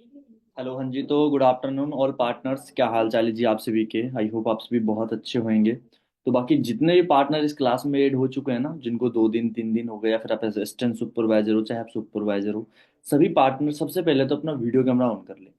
Hello, हाँ जी। तो good afternoon all partners, क्या हाल चाल है जी आप सभी के। आई होप आप सभी बहुत अच्छे होंगे। तो बाकी जितने भी पार्टनर इस क्लास में ऐड हो चुके हैं ना, जिनको 2 दिन 3 दिन हो गए, या फिर आप असिस्टेंट सुपरवाइजर हो चाहे आप सुपरवाइजर हो, सभी पार्टनर सबसे पहले तो अपना वीडियो कैमरा ऑन कर ले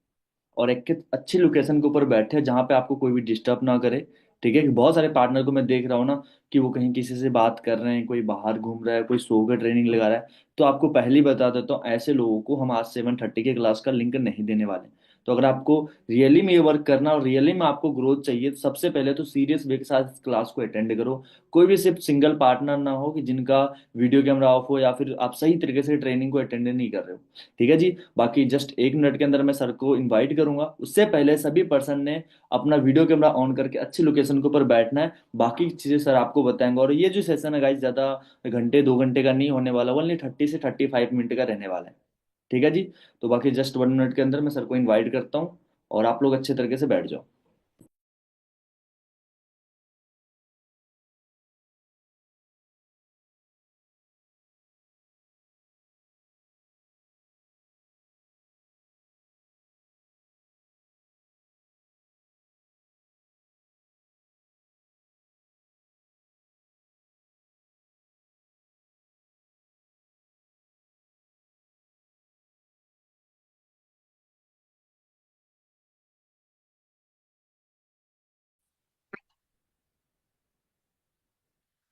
और एक अच्छी लोकेशन के ऊपर बैठे जहाँ पे आपको कोई भी डिस्टर्ब ना करे। ठीक है, कि बहुत सारे पार्टनर को मैं देख रहा हूँ ना कि वो कहीं किसी से बात कर रहे हैं, कोई बाहर घूम रहा है, कोई सो का ट्रेनिंग लगा रहा है। तो आपको पहले ही बता देता हूँ, ऐसे लोगों को हम आज 7:30 के क्लास का लिंक नहीं देने वाले। तो अगर आपको रियली में ये वर्क करना और रियली में आपको ग्रोथ चाहिए, तो सबसे पहले तो सीरियस वे के साथ इस क्लास को अटेंड करो। कोई भी सिर्फ सिंगल पार्टनर ना हो कि जिनका वीडियो कैमरा ऑफ हो या फिर आप सही तरीके से ट्रेनिंग को अटेंड नहीं कर रहे हो। ठीक है जी। बाकी जस्ट 1 मिनट के अंदर मैं सर को इनवाइट करूंगा, उससे पहले सभी पर्सन ने अपना वीडियो कैमरा ऑन करके अच्छी लोकेशन के ऊपर बैठना है। बाकी चीजें सर आपको बताएंगे। और ये जो सेशन है गाइस, ज्यादा घंटे 2 घंटे का नहीं होने वाला, ओनली 30 से 35 मिनट का रहने वाला है। ठीक है जी। तो बाकी जस्ट 1 मिनट के अंदर मैं सर को इनवाइट करता हूँ और आप लोग अच्छे तरीके से बैठ जाओ।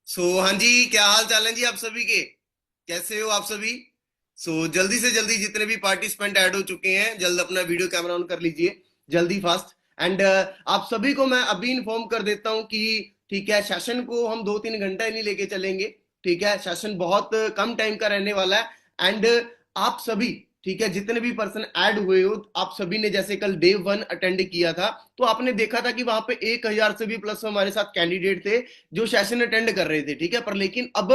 हाँ जी, क्या हाल चाल है जी आप सभी के। कैसे हो आप सभी। जल्दी से जल्दी जितने भी पार्टिसिपेंट ऐड हो चुके हैं, जल्द अपना वीडियो कैमरा ऑन कर लीजिए, जल्दी फास्ट। एंड आप सभी को मैं अभी इन्फॉर्म कर देता हूं कि ठीक है, सेशन को हम 2-3 घंटा ही नहीं लेके चलेंगे। ठीक है, सेशन बहुत कम टाइम का रहने वाला है। एंड आप सभी, ठीक है, जितने भी पर्सन ऐड हुए हो, आप सभी ने जैसे कल डे 1 अटेंड किया था, तो आपने देखा था कि वहां पे 1,000 से भी प्लस हमारे साथ कैंडिडेट थे जो सेशन अटेंड कर रहे थे। ठीक है, पर लेकिन अब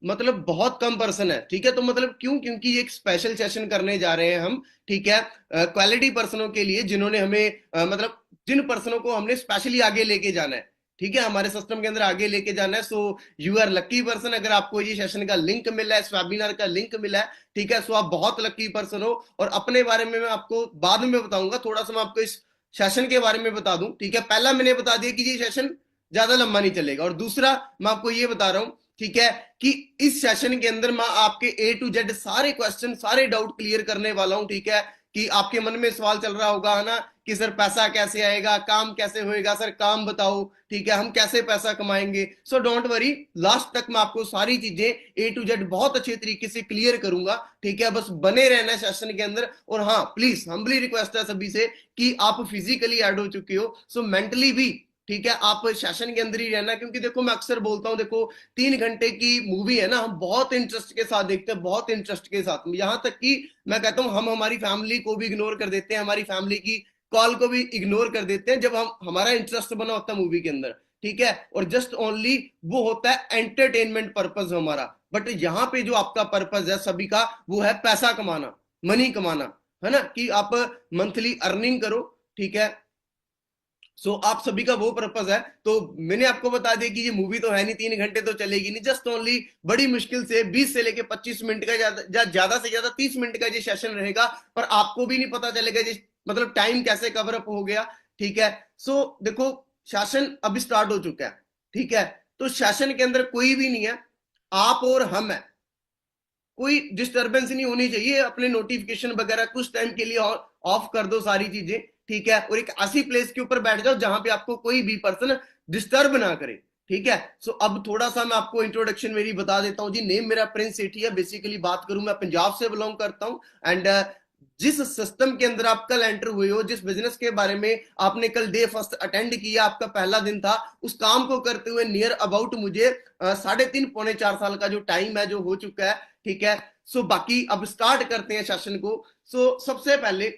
मतलब बहुत कम पर्सन है। ठीक है, तो मतलब क्यों, क्योंकि एक स्पेशल सेशन करने जा रहे हैं हम। ठीक है, क्वालिटी पर्सनों के लिए जिन्होंने हमें मतलब जिन पर्सनों को हमने स्पेशली आगे लेके जाना है। ठीक है, हमारे सिस्टम के अंदर आगे लेके जाना है। यू आर लकी पर्सन अगर आपको ये सेशन का लिंक मिला है, इस वेबिनार का लिंक मिला है। ठीक है, आप बहुत लकी पर्सन हो। और अपने बारे में मैं आपको बाद में बताऊंगा, थोड़ा सा मैं आपको इस सेशन के बारे में बता दूं। ठीक है, पहला मैंने बता दिया कि ये सेशन ज्यादा लंबा नहीं चलेगा। और दूसरा मैं आपको ये बता रहा हूं, ठीक है, कि इस सेशन के अंदर मैं आपके A to Z सारे क्वेश्चन, सारे डाउट क्लियर करने वाला हूं। ठीक है, कि आपके मन में सवाल चल रहा होगा, है ना, कि सर पैसा कैसे आएगा, काम कैसे होएगा, सर काम बताओ। ठीक है, हम कैसे पैसा कमाएंगे। डोंट वरी, लास्ट तक मैं आपको सारी चीजें A to Z बहुत अच्छे तरीके से क्लियर करूंगा। ठीक है, बस बने रहना सेशन के अंदर। और हाँ, प्लीज हम्बली रिक्वेस्ट है सभी से कि आप फिजिकली ऐड हो चुके हो, मेंटली भी, ठीक है, आप सेशन के अंदर ही रहना। क्योंकि देखो, मैं अक्सर बोलता हूं, देखो 3 घंटे की मूवी है ना, हम बहुत इंटरेस्ट के साथ देखते हैं, बहुत इंटरेस्ट के साथ, यहां तक कि मैं कहता हूं हम हमारी फैमिली को भी इग्नोर कर देते हैं, हमारी फैमिली की कॉल को भी इग्नोर कर देते हैं जब हम हमारा इंटरेस्ट बना होता है मूवी के अंदर। ठीक है, और जस्ट ओनली वो होता है एंटरटेनमेंट पर्पज हमारा। बट यहाँ पे जो आपका पर्पज है सभी का, वो है पैसा कमाना, मनी कमाना, है ना, कि आप मंथली अर्निंग करो। ठीक है, आप सभी का वो पर्पज है। तो मैंने आपको बता दिया कि ये मूवी तो है नहीं, 3 घंटे तो चलेगी नहीं, जस्ट ओनली बड़ी मुश्किल से 20 से लेके 25 मिनट का, ज्यादा से ज्यादा 30 मिनट का ये सेशन रहेगा। पर आपको भी नहीं पता चलेगा ये मतलब टाइम कैसे कवर अप हो गया। ठीक है, देखो, सेशन अभी स्टार्ट हो चुका है। ठीक है, तो सेशन के अंदर कोई भी नहीं है, आप और हम है। कोई डिस्टरबेंस नहीं होनी चाहिए, अपने नोटिफिकेशन वगैरह कुछ टाइम के लिए ऑफ कर दो सारी चीजें। ठीक है, और एक ऐसी प्लेस के ऊपर बैठ जाओ जहां पे आपको कोई भी पर्सन डिस्टर्ब ना करे। ठीक है, अब थोड़ा सा मैं आपको इंट्रोडक्शन मेरी बता देता हूं जी। नेम मेरा प्रिंस सेठी है। बेसिकली बात करूं, मैं पंजाब से बिलोंग करता हूं। एंड जिस सिस्टम के अंदर आप कल एंटर हुए हो, जिस बिजनेस के बारे में आपने कल डे फर्स्ट अटेंड किया, आपका पहला दिन था, उस काम को करते हुए नियर अबाउट मुझे 3.5 पौने 4 साल का जो टाइम है जो हो चुका है। ठीक है, बाकी अब स्टार्ट करते हैं सेशन को। सबसे पहले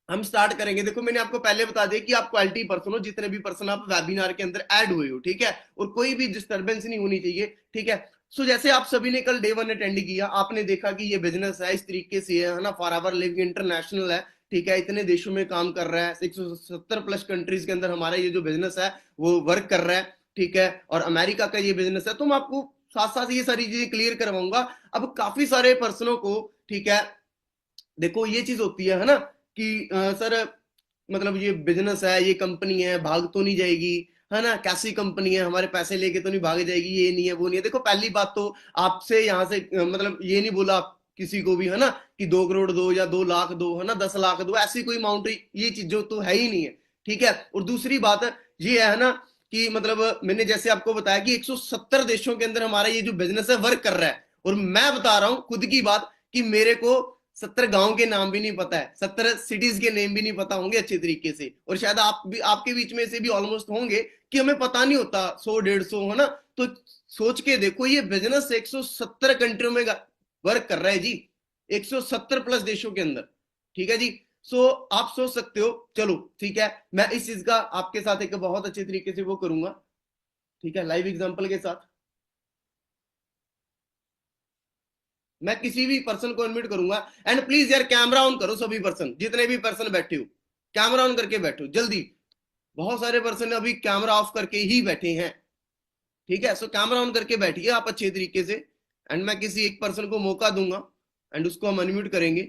हम स्टार्ट करेंगे। देखो, मैंने आपको पहले बता दिया कि आप क्वालिटी पर्सन हो, जितने भी पर्सन आप वेबिनार के अंदर ऐड हुए हो। ठीक है, और कोई भी डिस्टर्बेंस नहीं होनी चाहिए। ठीक है, जैसे आप सभी ने कल डे 1 अटेंड किया, आपने देखा कि ये बिजनेस है, इस तरीके से है ना, फॉर एवर लिविंग इंटरनेशनल है। ठीक है, इतने देशों में काम कर रहा है, 170 प्लस कंट्रीज के अंदर हमारा ये जो बिजनेस है वो वर्क कर रहा है। ठीक है, और अमेरिका का ये बिजनेस है। तो मैं आपको साथ साथ ये सारी चीजें क्लियर करवाऊंगा। अब काफी सारे पर्सनों को, ठीक है, देखो ये चीज होती है ना, कि सर मतलब ये बिजनेस है, ये कंपनी है, भाग तो नहीं जाएगी, है ना, कैसी कंपनी है, हमारे पैसे लेके तो नहीं भाग जाएगी, ये नहीं है वो नहीं है। देखो पहली बात तो आपसे यहाँ से मतलब ये नहीं बोला आप किसी को भी, है ना, कि 2 करोड़ दो या 2 लाख दो, है ना, 10 लाख दो, ऐसी कोई अमाउंट ये चीजों तो है ही नहीं है। ठीक है। और दूसरी बात ये है ना कि मतलब मैंने जैसे आपको बताया कि 170 देशों के अंदर हमारा ये जो बिजनेस है वर्क कर रहा है। और मैं बता रहा हूं खुद की बात कि मेरे को 70 गांव के नाम भी नहीं पता है, 70 सिटीज के नेम भी नहीं पता होंगे अच्छे तरीके से, और शायद आप भी, आपके बीच में से भी ऑलमोस्ट होंगे कि हमें पता नहीं होता 100 150, है ना। तो सोच के देखो ये बिजनेस 170 कंट्रियों में वर्क कर रहा है जी, 170 प्लस देशों के अंदर। ठीक है जी। सो आप सोच सकते हो, चलो ठीक है, मैं इस चीज का आपके साथ एक बहुत अच्छे तरीके से वो करूंगा, ठीक है, लाइव एग्जांपल के साथ। मैं किसी भी पर्सन को इनवाइट करूंगा, एंड प्लीज यार कैमरा ऑन करो, सभी पर्सन, जितने भी पर्सन बैठे हो कैमरा ऑन करके बैठो जल्दी। बहुत सारे पर्सन अभी कैमरा ऑफ करके ही बैठे हैं। ठीक है। सो कैमरा ऑन करके बैठिए आप अच्छे तरीके से, एंड मैं किसी एक पर्सन को मौका दूंगा एंड उसको हम अनम्यूट करेंगे।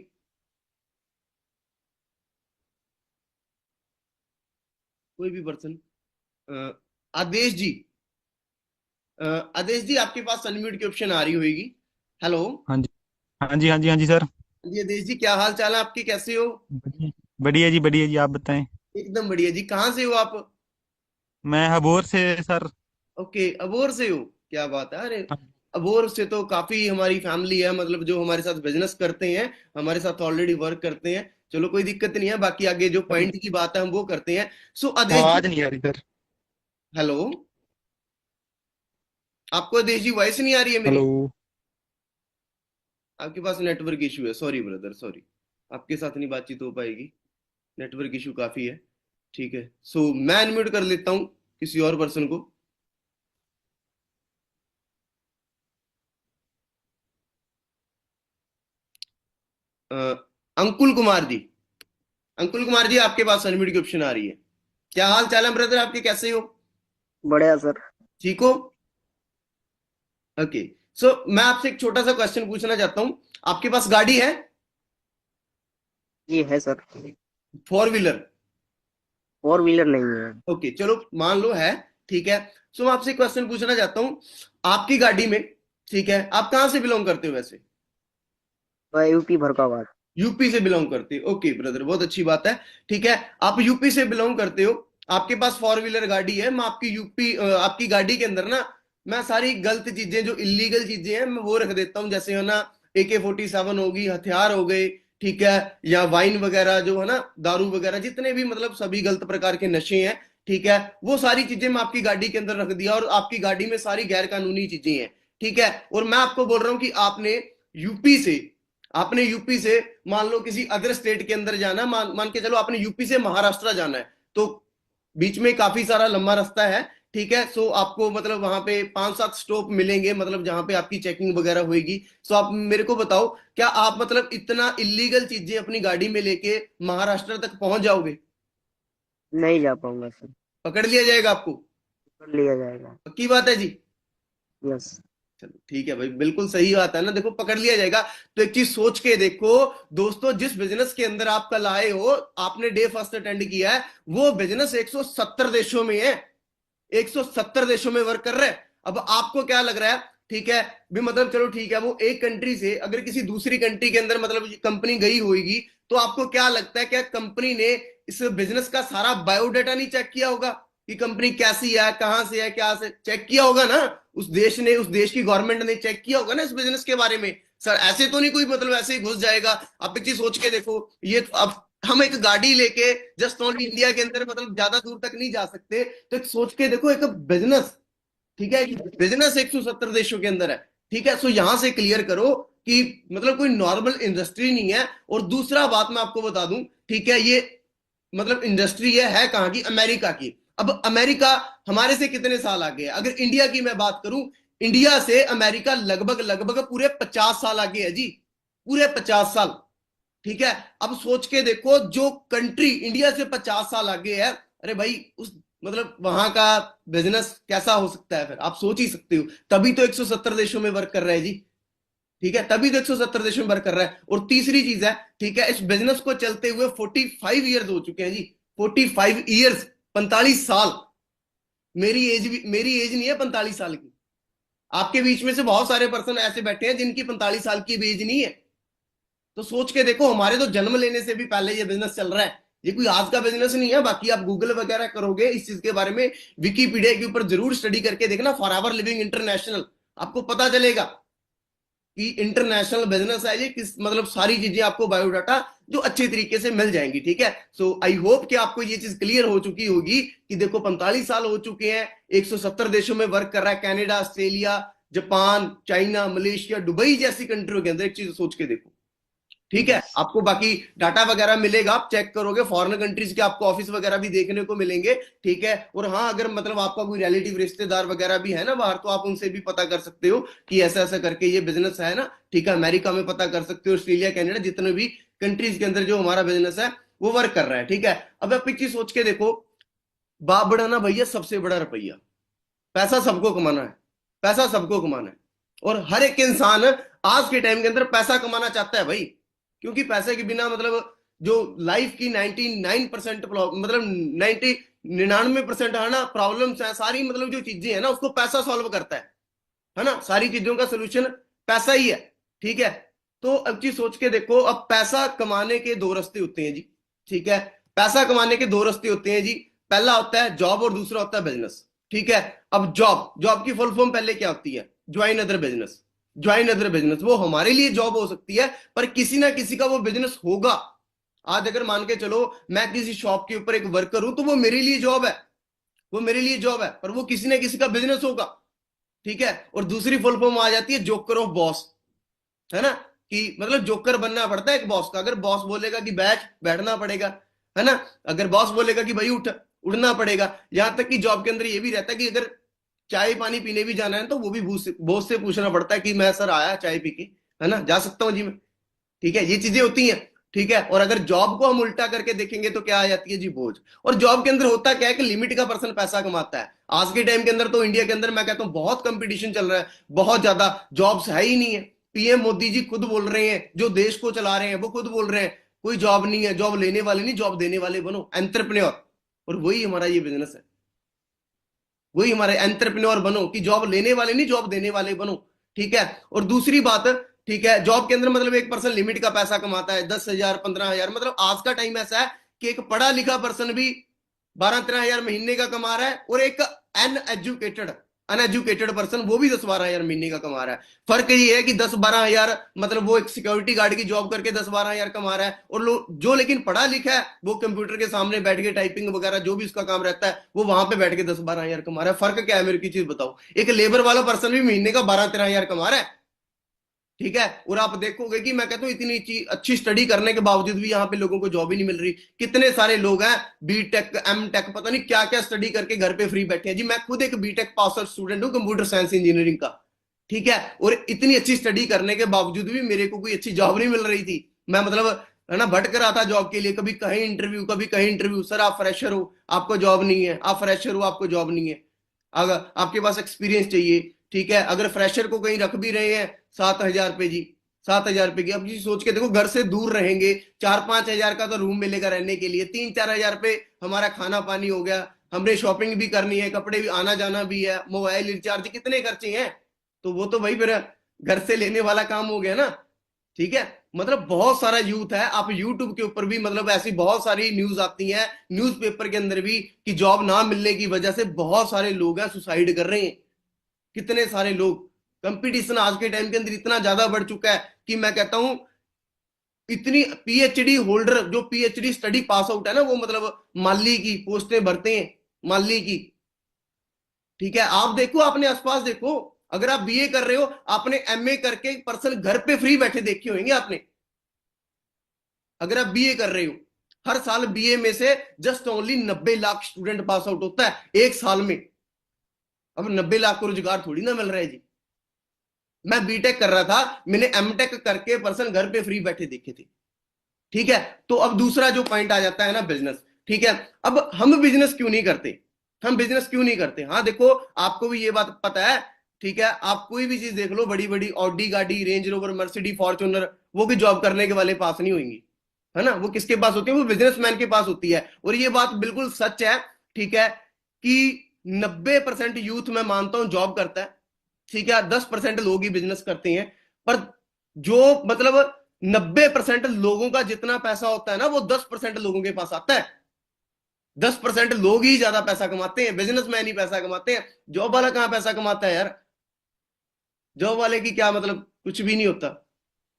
कोई भी पर्सन, आदेश जी, आदेश जी आपके पास अनम्यूट की ऑप्शन आ रही होगी। हेलो। हाँ जी, हाँ जी, हाँ जी, हाँ जी सर। जी आदेश जी, क्या हाल चाल है आपके, कैसे हो? बढ़िया बढ़िया जी, बढ़िया जी, आप बताएं। एकदम बढ़िया जी। कहाँ से हो आप? मैं हबोर से सर। ओके, अबोर से हो, क्या बात है। अरे हाँ अबोर से तो काफी हमारी फैमिली है, मतलब जो हमारे साथ बिजनेस करते हैं, हमारे साथ ऑलरेडी वर्क करते हैं। चलो कोई दिक्कत नहीं है, बाकी आगे जो पॉइंट की बात है हम वो करते हैं। सो आदेश जी, आवाज नहीं आ रही सर। हेलो, आपको आदेश जी वॉइस नहीं आ रही है मेरी? हेलो। आपके पास नेटवर्क इशू है, सॉरी ब्रदर सॉरी, आपके साथ नहीं बातचीत हो पाएगी, नेटवर्क इशू काफी है। ठीक है। सो मैं अनम्यूट कर लेता हूँ किसी और पर्सन को। अ, अंकुल कुमार जी, अंकुल कुमार जी आपके पास अनम्यूट की ऑप्शन आ रही है। क्या हाल चाल है ब्रदर आपके, कैसे हो? बढ़िया सर। ठीक हो? ओके। सो मैं आपसे एक छोटा सा क्वेश्चन पूछना चाहता हूँ। आपके पास गाड़ी है? जी है सर। 4 व्हीलर? फोर व्हीलर नहीं है। ओके चलो मान लो है। ठीक है। सो मैं आपसे क्वेश्चन पूछना चाहता हूँ, आपकी गाड़ी में, ठीक है, आप कहाँ से बिलोंग करते हो वैसे? मैं यूपी भरकावाद। यूपी से बिलोंग करते हो, ओके ब्रदर, बहुत अच्छी बात है। ठीक है। आप यूपी से बिलोंग करते हो, आपके पास 4 व्हीलर गाड़ी है। मैं आपकी आपकी गाड़ी के अंदर ना, मैं सारी गलत चीजें जो इलीगल चीजें हैं मैं वो रख देता हूँ, जैसे है ना AK-47 होगी, हथियार हो गए, ठीक है, या वाइन वगैरह जो है ना, दारू वगैरह, जितने भी मतलब सभी गलत प्रकार के नशे हैं, ठीक है, वो सारी चीजें मैं आपकी गाड़ी के अंदर रख दिया, और आपकी गाड़ी में सारी गैर कानूनी चीजें हैं। ठीक है। और मैं आपको बोल रहा हूँ कि यूपी से आपने यूपी से मान लो किसी अदर स्टेट के अंदर जाना, मान के चलो आपने यूपी से महाराष्ट्र जाना है, तो बीच में काफी सारा लंबा रास्ता है। ठीक है। सो आपको मतलब वहां पे 5-7 स्टॉप मिलेंगे, मतलब जहां पे आपकी चेकिंग वगैरह होगी। सो आप मेरे को बताओ, क्या आप मतलब इतना इलीगल चीजें अपनी गाड़ी में लेके महाराष्ट्र तक पहुंच जाओगे? नहीं जा पाऊंगा सर। पकड़ लिया जाएगा आपको? कर लिया जाएगा। पक्की बात है जी? यस। चलो ठीक है भाई, बिल्कुल सही बात है ना, देखो पकड़ लिया जाएगा। तो एक चीज सोच के देखो दोस्तों, जिस बिजनेस के अंदर आप कल आए हो, आपने डे फर्स्ट अटेंड किया है, वो बिजनेस 170 देशों में है, 170 देशों में वर्क कर रहे हैं। अब आपको क्या लग रहा है, ठीक है, भी मतलब चलो ठीक है, वो एक कंट्री से अगर किसी दूसरी कंट्री के अंदर मतलब कंपनी गई होगी, तो आपको क्या लगता है, क्या कंपनी ने इस बिजनेस का सारा बायोडाटा नहीं चेक किया होगा कि कंपनी कैसी है, कहां से है, क्या से चेक किया होगा ना? उस देश ने, उस देश की गवर्नमेंट ने चेक किया होगा ना इस बिजनेस के बारे में। सर ऐसे तो नहीं कोई मतलब ऐसे ही घुस जाएगा। आप एक चीज सोच के देखो, ये तो अब हम एक गाड़ी लेके जस्ट ओनली इंडिया के अंदर मतलब ज्यादा दूर तक नहीं जा सकते, तो एक सोच के देखो एक बिजनेस, ठीक है, बिजनेस 170 देशों के अंदर है। ठीक है। सो यहां से क्लियर करो कि मतलब कोई नॉर्मल इंडस्ट्री नहीं है। और दूसरा बात मैं आपको बता दूं, ठीक है, ये मतलब इंडस्ट्री है कहां की? अमेरिका की। अब अमेरिका हमारे से कितने साल आगे है? अगर इंडिया की मैं बात करूं, इंडिया से अमेरिका लगभग लगभग पूरे 50 साल आगे है जी, पूरे 50 साल। ठीक है। अब सोच के देखो, जो कंट्री इंडिया से 50 साल आगे है, अरे भाई उस मतलब वहां का बिजनेस कैसा हो सकता है? फिर आप सोच ही सकते हो, तभी तो 170 देशों में वर्क कर रहे हैं जी। ठीक है, तभी तो 170 देशों में वर्क कर रहा है। और तीसरी चीज है, ठीक है, इस बिजनेस को चलते हुए 45 ईयर्स हो चुके हैं जी, 45 ईयर्स, 45 साल। मेरी एज नहीं है 45 साल की। आपके बीच में से बहुत सारे पर्सन ऐसे बैठे हैं जिनकी 45 साल की एज नहीं है। तो सोच के देखो, हमारे तो जन्म लेने से भी पहले ये बिजनेस चल रहा है, ये कोई आज का बिजनेस नहीं है। बाकी आप गूगल वगैरह करोगे इस चीज के बारे में, विकीपीडिया के ऊपर जरूर स्टडी करके देखना, फॉरएवर लिविंग इंटरनेशनल, आपको पता चलेगा कि इंटरनेशनल बिजनेस है ये, किस मतलब सारी चीजें आपको बायोडाटा जो अच्छे तरीके से मिल जाएंगी। ठीक है, सो आई होप कि आपको ये चीज क्लियर हो चुकी होगी कि देखो 45 साल हो चुके हैं, 170 देशों में वर्क कर रहा है, Canada, Australia, Japan, China, Malaysia, Dubai जैसी कंट्रियों के अंदर। एक चीज सोच के देखो, ठीक है, आपको बाकी डाटा वगैरह मिलेगा, आप चेक करोगे, फॉरेन कंट्रीज के आपको ऑफिस वगैरह भी देखने को मिलेंगे। ठीक है, और हाँ, अगर मतलब आपका कोई रिलेटिव रिश्तेदार वगैरह भी है ना बाहर, तो आप उनसे भी पता कर सकते हो कि ऐसा ऐसा करके ये बिजनेस है ना। ठीक है, अमेरिका में पता कर सकते हो, ऑस्ट्रेलिया, कनाडा, जितने भी कंट्रीज के अंदर जो हमारा बिजनेस है वो वर्क कर रहा है। ठीक है, अब आप एक चीज सोच के देखो, बाप बढ़ाना भैया सबसे बड़ा रुपया, पैसा सबको कमाना है, पैसा सबको कमाना है। और हर एक इंसान आज के टाइम के अंदर पैसा कमाना चाहता है भाई, क्योंकि पैसे के बिना मतलब जो लाइफ की 99% मतलब 99% है ना प्रॉब्लम्स है सारी, मतलब जो चीजें है ना उसको पैसा सॉल्व करता है ना, सारी चीजों का सोल्यूशन पैसा ही है। ठीक है, तो अब चीज सोच के देखो, अब पैसा कमाने के दो रास्ते होते हैं जी। ठीक है, पैसा कमाने के दो रास्ते होते हैं जी, पहला होता है जॉब और दूसरा होता है बिजनेस। ठीक है, अब जॉब की फुल फॉर्म पहले क्या होती है? Join other business. Join other business वो हमारे लिए जॉब हो सकती है, पर किसी ना किसी का वो बिजनेस होगा। आज अगर मान के चलो मैं किसी शॉप के ऊपर एक वर्कर हूं, तो वो मेरे लिए जॉब है, वो मेरे लिए जॉब है, पर वो किसी ना किसी का बिजनेस होगा। ठीक है, और दूसरी फुल फॉर्म आ जाती है जोकर ऑफ बॉस, है ना, कि मतलब जोकर बनना पड़ता है एक बॉस का। अगर बॉस बोलेगा कि बैठना पड़ेगा, है ना, अगर बॉस बोलेगा कि भाई उड़ना पड़ेगा। यहां तक कि जॉब के अंदर ये भी रहता है कि अगर चाय पानी पीने भी जाना है तो वो भी बॉस से पूछना पड़ता है कि मैं सर आया चाय पी के, है ना, जा सकता हूं जी मैं। ठीक है, ये चीजें होती हैं। ठीक है, और अगर जॉब को हम उल्टा करके देखेंगे तो क्या आ जाती है जी? बोझ। और जॉब के अंदर होता क्या है कि लिमिट का पर्सन पैसा कमाता है। आज के टाइम के अंदर तो इंडिया के अंदर मैं कहता हूं बहुत कंपटीशन चल रहा है, बहुत ज्यादा, जॉब्स है ही नहीं है। पीएम मोदी जी खुद बोल रहे हैं, जो देश को चला रहे हैं वो खुद बोल रहे हैं कोई जॉब नहीं है, जॉब लेने वाले नहीं, जॉब देने वाले बनो, एंटरप्रेन्योर। और वही हमारा ये बिजनेस है, वही हमारे एंटरप्रेन्योर बनो, कि जॉब लेने वाले नहीं, जॉब देने वाले बनो। ठीक है, और दूसरी बात, ठीक है, जॉब के अंदर मतलब एक पर्सन लिमिट का पैसा कमाता है, 10,000 15,000। मतलब आज का टाइम ऐसा है कि एक पढ़ा लिखा पर्सन भी 12-13 हजार महीने का कमा रहा है, और एक अनएजुकेटेड पर्सन वो भी 10-12 हजार महीने का कमा रहा है। फर्क ये है कि 10-12 हजार मतलब वो एक सिक्योरिटी गार्ड की जॉब करके 10-12 हजार कमा रहा है, और जो लेकिन पढ़ा लिखा है वो कंप्यूटर के सामने बैठ के टाइपिंग वगैरह जो भी उसका काम रहता है वो वहां पे बैठ के 10-12 हजार कमा रहा है। फर्क क्या है मेरे की चीज बताओ? एक लेबर वाला पर्सन भी महीने का 12-13 हजार कमा रहा है। ठीक है, और आप देखोगे कि मैं कहता हूं इतनी अच्छी स्टडी करने के बावजूद भी यहाँ पे लोगों को जॉब ही नहीं मिल रही। कितने सारे लोग हैं बीटेक एमटेक पता नहीं क्या क्या स्टडी करके घर पे फ्री बैठे हैं जी। मैं खुद एक बीटेक पास आउट स्टूडेंट हूँ कंप्यूटर साइंस इंजीनियरिंग का। ठीक है, और इतनी अच्छी स्टडी करने के बावजूद भी मेरे को कोई अच्छी जॉब नहीं मिल रही थी। मैं मतलब है ना भटक रहा था जॉब के लिए, कभी कहीं इंटरव्यू कभी कहीं इंटरव्यू। सर आप फ्रेशर हो आपको जॉब नहीं है, आप फ्रेशर हो आपको जॉब नहीं है, अगर आपके पास एक्सपीरियंस चाहिए। ठीक है, अगर फ्रेशर को कहीं रख भी रहे हैं 7,000 पे जी, 7,000 पे की। अब जी सोच के देखो, घर से दूर रहेंगे, 4-5 हजार का तो रूम मिलेगा रहने के लिए, 3-4 हजार पे हमारा खाना पानी हो गया, हमने शॉपिंग भी करनी है, कपड़े भी, आना जाना भी है, मोबाइल रिचार्ज, कितने खर्चे हैं। तो वो तो भाई फिर घर से लेने वाला काम हो गया ना। ठीक है, मतलब बहुत सारा यूथ है। आप यूट्यूब के ऊपर भी मतलब ऐसी बहुत सारी न्यूज आती है, न्यूज़पेपर के अंदर भी, कि जॉब ना मिलने की वजह से बहुत सारे लोग हैं सुसाइड कर रहे हैं। कितने सारे लोग, कंपटीशन आज के टाइम के अंदर इतना ज्यादा बढ़ चुका है कि मैं कहता हूं इतनी पीएचडी होल्डर जो पीएचडी स्टडी पास आउट है ना, वो मतलब माली की पोस्टें भरते हैं, माली की। ठीक है, आप देखो अपने आसपास देखो, अगर आप बीए कर रहे हो, आपने एमए करके पर्सन घर पे फ्री बैठे देखे होंगे आपने। अगर आप बीए कर रहे हो, हर साल बीए में से just only 90 lakh student pass out होता है एक साल में। अब 90 लाख को रोजगार थोड़ी ना मिल रहा है जी। मैं बीटेक कर रहा था, मैंने एमटेक करके पर्सन घर पे फ्री बैठे देखे थे। ठीक है, तो अब दूसरा जो पॉइंट आ जाता है ना, बिजनेस। ठीक है, अब हम बिजनेस क्यों नहीं करते, हम बिजनेस क्यों नहीं करते? हाँ देखो, आपको भी ये बात पता है, ठीक है, आप कोई भी चीज देख लो, बड़ी बड़ी ऑडी गाड़ी, रेंज रोवर, मर्सिडीज, फॉर्च्यूनर, वो भी जॉब करने के वाले पास नहीं होंगी, है ना। वो किसके पास होती है? वो बिजनेसमैन के पास होती है। और ये बात बिल्कुल सच है, ठीक है, कि 90% यूथ मैं मानता हूं जॉब करता है, ठीक है, 10% लोग ही बिजनेस करते हैं। पर जो मतलब 90% लोगों का जितना पैसा होता है ना, वो 10% लोगों के पास आता है। 10% लोग ही ज्यादा पैसा कमाते हैं, बिजनेसमैन ही पैसा कमाते हैं। जॉब वाला कहां पैसा कमाता है यार? जॉब वाले की क्या मतलब, कुछ भी नहीं होता।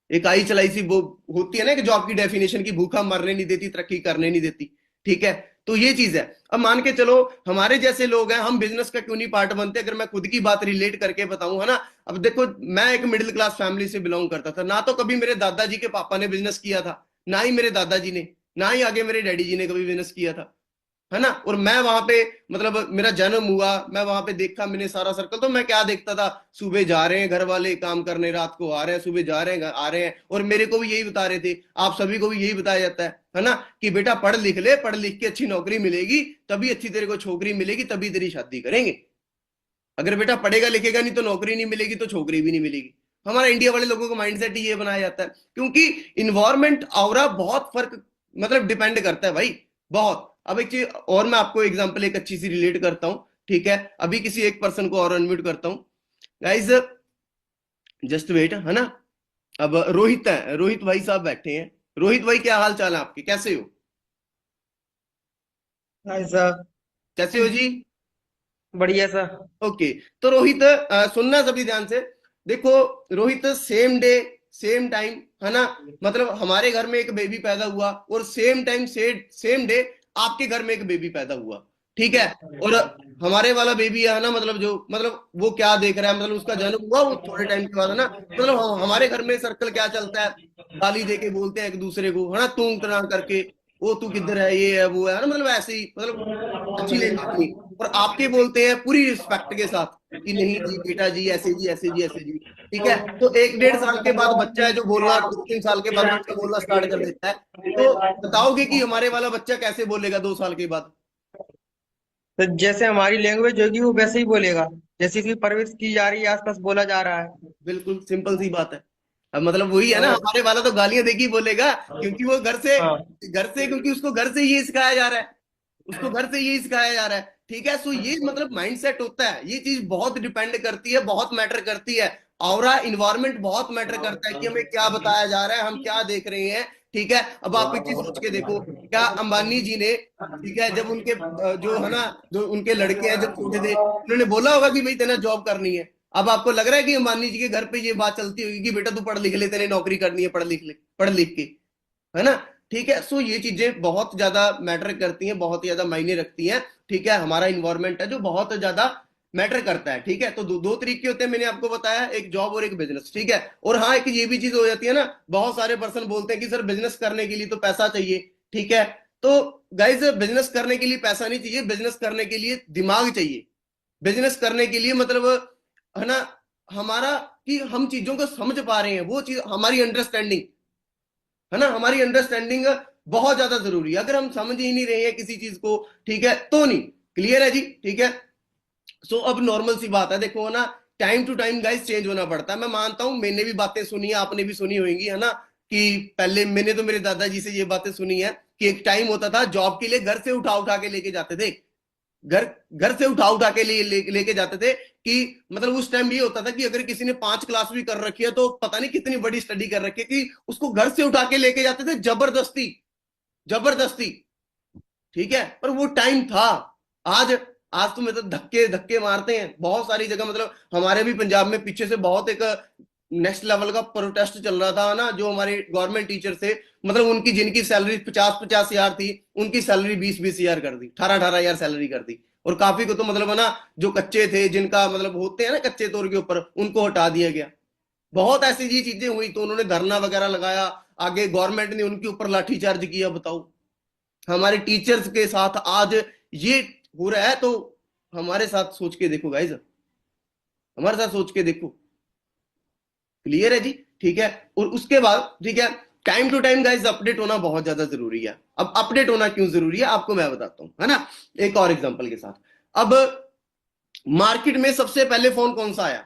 एक आई चलाई सी वो होती है ना कि जॉब की डेफिनेशन की, भूखा मरने नहीं देती, तरक्की करने नहीं देती, ठीक है। तो ये चीज है। अब मान के चलो हमारे जैसे लोग हैं, हम बिजनेस का क्यों नहीं पार्ट बनते? अगर मैं खुद की बात रिलेट करके बताऊं, है ना। अब देखो, मैं एक मिडिल क्लास फैमिली से बिलोंग करता था ना, तो कभी मेरे दादाजी के पापा ने बिजनेस किया था, ना ही मेरे दादाजी ने, ना ही आगे मेरे डैडी जी ने कभी बिजनेस किया था, है ना। और मैं वहां पे मतलब मेरा जन्म हुआ, मैं वहां पे देखा, मैंने सारा सर्कल, तो मैं क्या देखता था? सुबह जा रहे हैं घर वाले काम करने, रात को आ रहे हैं, सुबह जा रहे हैं आ रहे हैं। और मेरे को भी यही बता रहे थे, आप सभी को भी यही बताया जाता है ना, कि बेटा पढ़ लिख ले, पढ़ लिख के अच्छी नौकरी मिलेगी, तभी अच्छी तेरे को छोकरी मिलेगी, तभी तेरी शादी करेंगे। अगर बेटा पढ़ेगा लिखेगा नहीं तो नौकरी नहीं मिलेगी, तो छोकरी भी नहीं मिलेगी। हमारा इंडिया वाले लोगों का माइंडसेट ही ये बनाया जाता है, क्योंकि इन्वायरमेंट ऑरा बहुत फर्क मतलब डिपेंड करता है भाई, बहुत। अब एक चीज और मैं आपको एग्जांपल एक अच्छी सी रिलेट करता हूं, ठीक है। अभी किसी एक पर्सन को और अनम्यूट करता हूं, गाइस जस्ट वेट, है ना। अब रोहित है, रोहित भाई साहब बैठे हैं। रोहित भाई क्या हाल चाल है आपके, कैसे हो? Hi sir. कैसे हो जी? बढ़िया सर। ओके। तो रोहित सुनना सभी ध्यान से। देखो Rohit, same day same time, है ना, मतलब हमारे घर में एक बेबी पैदा हुआ, और सेम टाइम सेम डे आपके घर में एक बेबी पैदा हुआ, ठीक है। और हमारे वाला बेबी है ना, मतलब जो मतलब वो क्या देख रहा है, मतलब उसका जन्म हुआ वो थोड़े टाइम के बाद, है ना। मतलब हमारे घर में सर्कल क्या चलता है, गाली दे के बोलते हैं एक दूसरे को, है ना, तू तना करके, वो तू किधर है, ये है वो है ना, मतलब ऐसे ही, मतलब अच्छी लैंग्वेज नहीं। और आपके बोलते हैं पूरी रिस्पेक्ट के साथ कि नहीं जी बेटा जी, ऐसे जी, ऐसे जी, ऐसे जी, ठीक है। तो 1-1.5 साल के बाद बच्चा है जो बोलना, 2-3 साल के बाद बच्चा बोलना स्टार्ट कर देता है। तो बताओगे कि हमारे वाला बच्चा कैसे बोलेगा 2 साल के बाद? तो जैसे हमारी लैंग्वेज होगी वो वैसे ही बोलेगा, जैसे कि परवरिश की जा रही है, आसपास बोला जा रहा है। बिल्कुल सिंपल सी बात है। अब मतलब वही है ना, और हमारे वाला तो गालियां देके ही बोलेगा, क्योंकि वो हाँ। घर से क्योंकि उसको घर से ये सिखाया जा रहा है, उसको घर से ये सिखाया जा रहा है, ठीक है। सो ये मतलब माइंडसेट होता है, ये चीज बहुत डिपेंड करती है, बहुत मैटर करती है। ऑरा इन्वायरमेंट बहुत मैटर करता है कि हमें क्या बताया जा रहा है, हम क्या देख रहे हैं, ठीक है। अब आप एक चीज सोच के देखो, क्या अंबानी जी ने, ठीक है, जब उनके जो है ना, जो उनके लड़के हैं जब छोटे थे, उन्होंने बोला होगा कि भाई तेना जॉब करनी है? अब आपको लग रहा है कि अंबानी जी के घर पे ये बात चलती होगी कि बेटा तू पढ़ लिख ले, तेने नौकरी करनी है, पढ़ लिख ले, पढ़ लिख के, है ना, ठीक है। सो ये चीजें बहुत ज्यादा मैटर करती हैं, बहुत ज्यादा मायने रखती हैं, ठीक है। हमारा इन्वायरमेंट है जो बहुत ज्यादा मैटर करता है, ठीक है। तो दो तरीके होते हैं, मैंने आपको बताया, एक जॉब और एक बिजनेस, ठीक है। और हाँ, एक ये भी चीज हो जाती है ना, बहुत सारे पर्सन बोलते हैं कि सर बिजनेस करने के लिए तो पैसा चाहिए, ठीक है। तो गाइज बिजनेस करने के लिए पैसा नहीं चाहिए, बिजनेस करने के लिए दिमाग चाहिए। बिजनेस करने के लिए मतलब, है ना, हमारा कि हम चीजों को समझ पा रहे हैं, वो चीज हमारी अंडरस्टैंडिंग, है ना, हमारी अंडरस्टैंडिंग बहुत ज्यादा जरूरी है। अगर हम समझ ही नहीं रहे हैं किसी चीज को, ठीक है, तो नहीं। क्लियर है जी, ठीक है। सो अब नॉर्मल सी बात है, देखो ना, time to time guys change होना पड़ता है। मैं मानता हूं, मैंने भी बातें सुनी है, आपने भी सुनी होंगी, है ना, कि पहले मैंने तो मेरे दादाजी से ये बातें सुनी है कि एक टाइम होता था जॉब के लिए घर से उठा उठा के लेके जाते थे, घर घर से उठा उठा के लेके जाते थे, कि मतलब उस टाइम ये होता था कि अगर किसी ने 5 क्लास भी कर रखी है, तो पता नहीं कितनी बड़ी स्टडी कर रखी है, कि उसको घर से उठा के लेके जाते थे जबरदस्ती, जबरदस्ती, ठीक है। पर वो टाइम था। आज आज तो मतलब धक्के धक्के मारते हैं बहुत सारी जगह, मतलब हमारे भी पंजाब में पीछे से बहुत एक नेक्स्ट लेवल का प्रोटेस्ट चल रहा था ना, जो हमारे गवर्नमेंट टीचर थे, मतलब उनकी जिनकी सैलरी 50-50 हजार थी, उनकी सैलरी 20-20 हजार कर दी, 18-18 हजार सैलरी कर दी। और काफी को तो मतलब है ना, जो कच्चे थे, जिनका मतलब होते हैं ना कच्चे तौर के ऊपर, उनको हटा दिया गया। बहुत ऐसी ये चीजें हुई, तो उन्होंने धरना वगैरह लगाया, आगे गवर्नमेंट ने उनके ऊपर लाठीचार्ज किया। बताओ, हमारे टीचर्स के साथ आज ये हो रहा है, तो हमारे साथ सोच के देखो गाइज, हमारे साथ सोच के देखो। क्लियर है जी, ठीक है। और उसके बाद, ठीक है, time to time guys update होना बहुत ज्यादा जरूरी है। अब अपडेट होना क्यों जरूरी है आपको मैं बताता हूं, है ना, एक और एग्जांपल के साथ। अब मार्केट में सबसे पहले फोन कौन सा आया?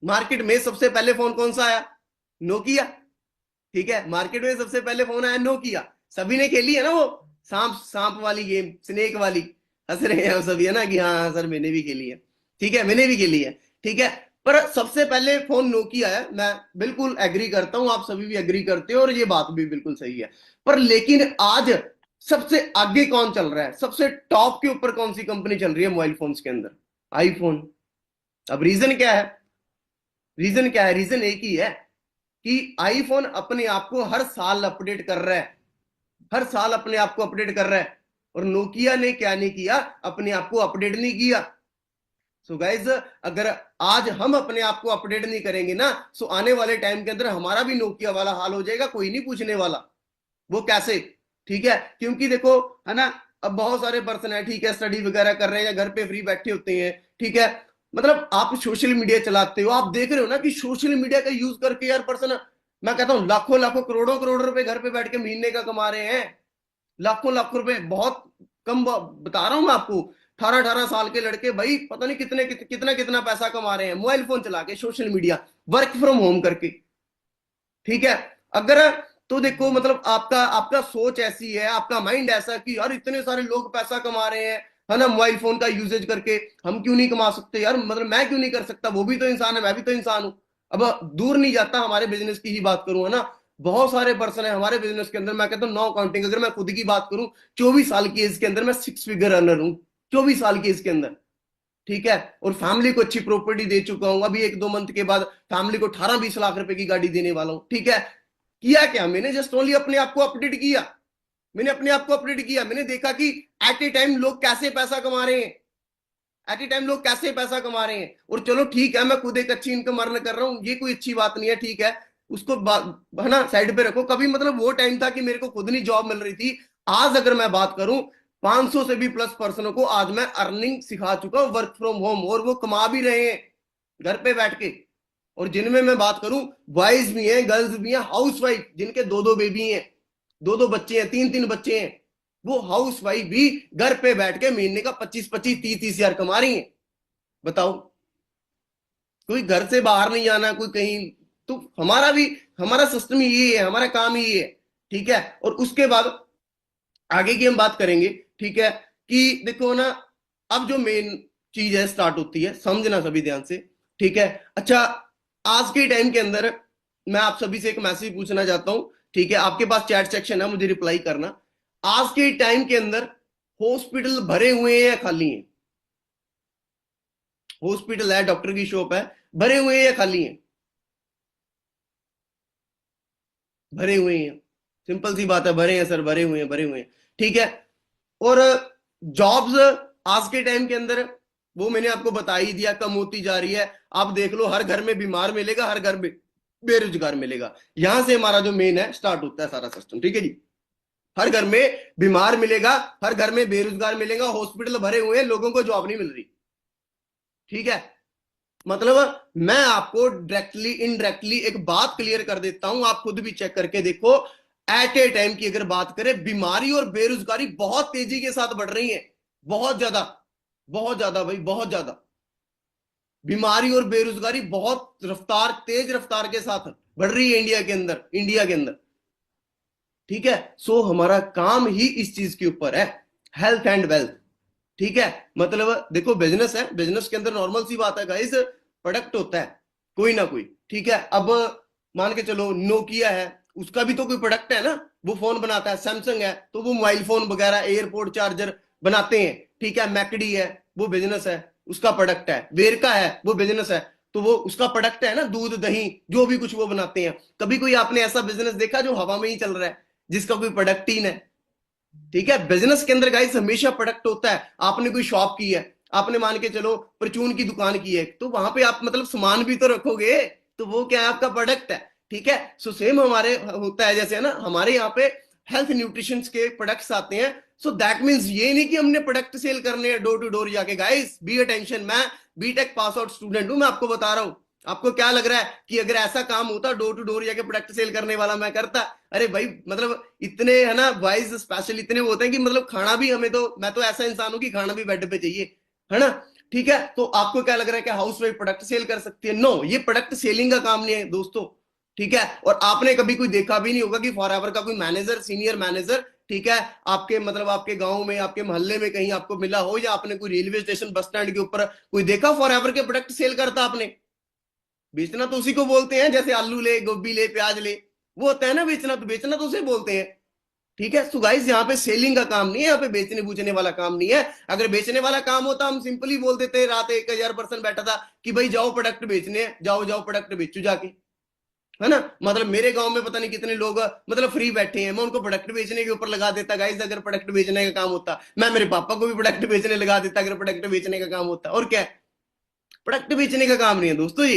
मार्केट में सबसे पहले फोन कौन सा आया? नोकिया। ठीक है, मार्केट में सबसे पहले फोन आया नोकिया। सभी ने खेली है ना वो सांप सांप वाली गेम, स्नेक वाली। हंस रहे हैं सभी है ना कि हाँ सर मैंने भी खेली है। ठीक है, मैंने भी खेली है। ठीक है, पर सबसे पहले फोन नोकिया है, मैं बिल्कुल एग्री करता हूं, आप सभी भी एग्री करते हो और ये बात भी बिल्कुल सही है। पर लेकिन आज सबसे आगे कौन चल रहा है? सबसे टॉप के ऊपर कौन सी कंपनी चल रही है मोबाइल फोन्स के अंदर? आईफोन। अब रीजन क्या है? रीजन क्या है? रीजन एक ही है कि आईफोन अपने आप को हर साल अपडेट कर रहा है, हर साल अपने आप को अपडेट कर रहा है। और नोकिया ने क्या नहीं किया? अपने आप को अपडेट नहीं किया। सो गाइज, अगर आज हम अपने आप को अपडेट नहीं करेंगे ना, सो आने वाले टाइम के अंदर हमारा भी नोकिया वाला हाल हो जाएगा, कोई नहीं पूछने वाला। वो कैसे? ठीक है, क्योंकि देखो है ना, अब बहुत सारे पर्सन है, ठीक है, स्टडी वगैरह कर रहे हैं या घर पे फ्री बैठे होते हैं। ठीक है, मतलब आप सोशल मीडिया चलाते हो, आप देख रहे हो ना कि सोशल मीडिया का यूज करके यार पर्सन, मैं कहता हूं लाखों लाखों करोड़ों करोड़ रुपए घर पे बैठ के महीने का कमा रहे हैं। लाखों लाख रुपए, बहुत कम बता रहा हूं मैं आपको। 18-18 साल के लड़के भाई पता नहीं कितना कितना पैसा कमा रहे हैं मोबाइल फोन चला के, social media, work from home करके। ठीक है, अगर तो देखो मतलब आपका आपका सोच ऐसी है, आपका माइंड ऐसा कि यार इतने सारे लोग पैसा कमा रहे हैं है ना मोबाइल फोन का यूजेज करके, हम क्यों नहीं कमा सकते यार? मतलब मैं क्यों नहीं कर सकता? वो भी तो इंसान है, मैं भी तो इंसान हूं। अब दूर नहीं जाता, हमारे बिजनेस की ही बात करूं है ना, बहुत सारे पर्सन है हमारे बिजनेस के अंदर, मैं कहता हूँ नो काउंटिंग, अगर मैं खुद की बात करूं 24 साल की एज के अंदर मैं 6 फिगर अर्नर हूं, 24 साल की एज के अंदर। ठीक है, और फैमिली को अच्छी प्रॉपर्टी दे चुका हूं, अभी 1-2 मंथ के बाद फैमिली को 18-20 लाख रुपए की गाड़ी देने वाला हूं। ठीक है, किया क्या मैंने? जस्ट ओनली अपने आप को अपडेट किया। मैंने अपने आप को अपडेट किया, मैंने देखा कि एट ए टाइम लोग कैसे पैसा कमा रहे हैं, एट ए टाइम लोग कैसे पैसा कमा रहे हैं। और चलो ठीक है, मैं खुद एक अच्छी इनकम अर्न कर रहा हूं, ये कोई अच्छी बात नहीं है। ठीक है, उसको है ना साइड पे रखो। कभी मतलब वो टाइम था कि मेरे को खुद नहीं जॉब मिल रही थी। आज अगर मैं बात करूं, 500 से भी प्लस पर्सनों को आज मैं अर्निंग सिखा चुका हूं वर्क फ्रॉम होम, और वो कमा भी रहे हैं घर पे बैठ के। और जिनमें मैं बात करूं, बॉयज भी हैं, गर्ल्स भी हैं, हाउस वाइफ जिनके 2-2 बेबी हैं, 2-2 बच्चे हैं, 3-3 बच्चे हैं, वो हाउस वाइफ भी घर पे बैठ के महीने का 25-25, 30-30 हजार कमा रही हैं। बताओ, कोई घर से बाहर नहीं जाना, कोई कहीं। तो हमारा सिस्टम ये है, हमारा काम ही ये है। ठीक है, और उसके बाद आगे की हम बात करेंगे। ठीक है, कि देखो ना, अब जो मेन चीज है स्टार्ट होती है, समझना सभी ध्यान से। ठीक है, अच्छा, आज के टाइम के अंदर मैं आप सभी से एक मैसेज पूछना चाहता हूं। ठीक है, आपके पास चैट सेक्शन है, मुझे रिप्लाई करना। आज के टाइम के अंदर हॉस्पिटल भरे हुए हैं या खाली हैं? हॉस्पिटल है, डॉक्टर की शॉप है, भरे हुए हैं या खाली हैं? भरे हुए हैं। सिंपल सी बात है, भरे हैं सर, भरे हुए हैं, भरे हुए हैं। ठीक है, और जॉब्स आज के टाइम के अंदर वो मैंने आपको बता ही दिया, कम होती जा रही है। आप देख लो, हर घर में बीमार मिलेगा, हर घर में बेरोजगार मिलेगा। यहां से हमारा जो मेन है स्टार्ट होता है सारा सिस्टम। ठीक है जी, हर घर में बीमार मिलेगा, हर घर में बेरोजगार मिलेगा, हॉस्पिटल भरे हुए हैं, लोगों को जॉब नहीं मिल रही। ठीक है, मतलब मैं आपको डायरेक्टली इनडायरेक्टली एक बात क्लियर कर देता हूं, आप खुद भी चेक करके देखो। एट ए टाइम की अगर बात करें, बीमारी और बेरोजगारी बहुत तेजी के साथ बढ़ रही है, बहुत ज्यादा, बहुत ज्यादा भाई, बहुत ज्यादा। बीमारी और बेरोजगारी बहुत रफ्तार, तेज रफ्तार के साथ बढ़ रही है इंडिया के अंदर, इंडिया के अंदर। ठीक है, सो हमारा काम ही इस चीज के ऊपर है, हेल्थ एंड वेल्थ। ठीक है, मतलब देखो बिजनेस है, बिजनेस के अंदर नॉर्मल सी बात है गाइस, प्रोडक्ट होता है कोई ना कोई। ठीक है, अब मान के चलो नोकिया है, उसका भी तो कोई प्रोडक्ट है ना, वो फोन बनाता है। सैमसंग है तो वो मोबाइल फोन वगैरह, एयरपोर्ट चार्जर बनाते हैं। ठीक है, मैकडी है, वो बिजनेस है, उसका प्रोडक्ट है। वेरका है, वो बिजनेस है, तो वो उसका प्रोडक्ट है ना, दूध दही जो भी कुछ वो बनाते हैं। कभी कोई आपने ऐसा बिजनेस देखा जो हवा में ही चल रहा है, जिसका कोई प्रोडक्ट ही नहीं? ठीक है, बिजनेस के अंदर गाइस हमेशा प्रोडक्ट होता है। आपने कोई शॉप की है, आपने मान के चलो परचून की दुकान की है, तो वहां पे आप मतलब सामान भी तो रखोगे, तो वो क्या है? आपका प्रोडक्ट है। ठीक है, सो सेम हमारे होता है, जैसे है ना हमारे यहाँ पे हेल्थ न्यूट्रिशन के प्रोडक्ट्स आते हैं। सो दैट मीन्स ये नहीं कि हमने प्रोडक्ट सेल करने हैं डोर टू डोर जाके। गाइस बी अटेंशन, मैं बीटेक पास आउट स्टूडेंट हूं, मैं आपको बता रहा हूं। आपको क्या लग रहा है कि अगर ऐसा काम होता डोर टू डोर जाके प्रोडक्ट सेल करने वाला, मैं करता? अरे भाई, मतलब इतने है ना बॉयज स्पेशल इतने होते हैं कि मतलब खाना भी हमें तो, मैं तो ऐसा इंसान हूं कि खाना भी बेड पे चाहिए, है ना। ठीक है, तो आपको क्या लग रहा है कि हाउस वाइफ प्रोडक्ट सेल कर सकती है? नो, ये प्रोडक्ट सेलिंग का काम नहीं है दोस्तों, ठीक है। और आपने कभी कोई देखा भी नहीं होगा कि फॉरएवर का कोई मैनेजर, सीनियर मैनेजर, ठीक है, आपके मतलब आपके गांव में, आपके मोहल्ले में कहीं आपको मिला हो, या आपने कोई रेलवे स्टेशन, बस स्टैंड के ऊपर कोई देखा फॉरएवर के प्रोडक्ट सेल करता आपने? बेचना तो उसी को बोलते हैं, जैसे आलू ले, गोभी ले, प्याज ले, वो होता है ना बेचना, तो बेचना तो उसे बोलते हैं, ठीक है। सो गाइस, यहाँ पे सेलिंग का काम नहीं है, यहाँ पे बेचने बूचने वाला काम नहीं है। अगर बेचने वाला काम होता हम सिंपली बोल देते, रात 1000 पर्सन बैठा था कि भाई जाओ प्रोडक्ट बेचने हैं, जाओ जाओ प्रोडक्ट बेचो जाके, है ना। मतलब मेरे गांव में पता नहीं कितने लोग मतलब फ्री बैठे हैं, मैं उनको प्रोडक्ट बेचने के ऊपर लगा देता गाइस। अगर प्रोडक्ट बेचने का काम होता, मैं मेरे पापा को भी प्रोडक्ट बेचने लगा देता अगर प्रोडक्ट बेचने का काम होता। और क्या, प्रोडक्ट बेचने का काम नहीं है दोस्तों ये,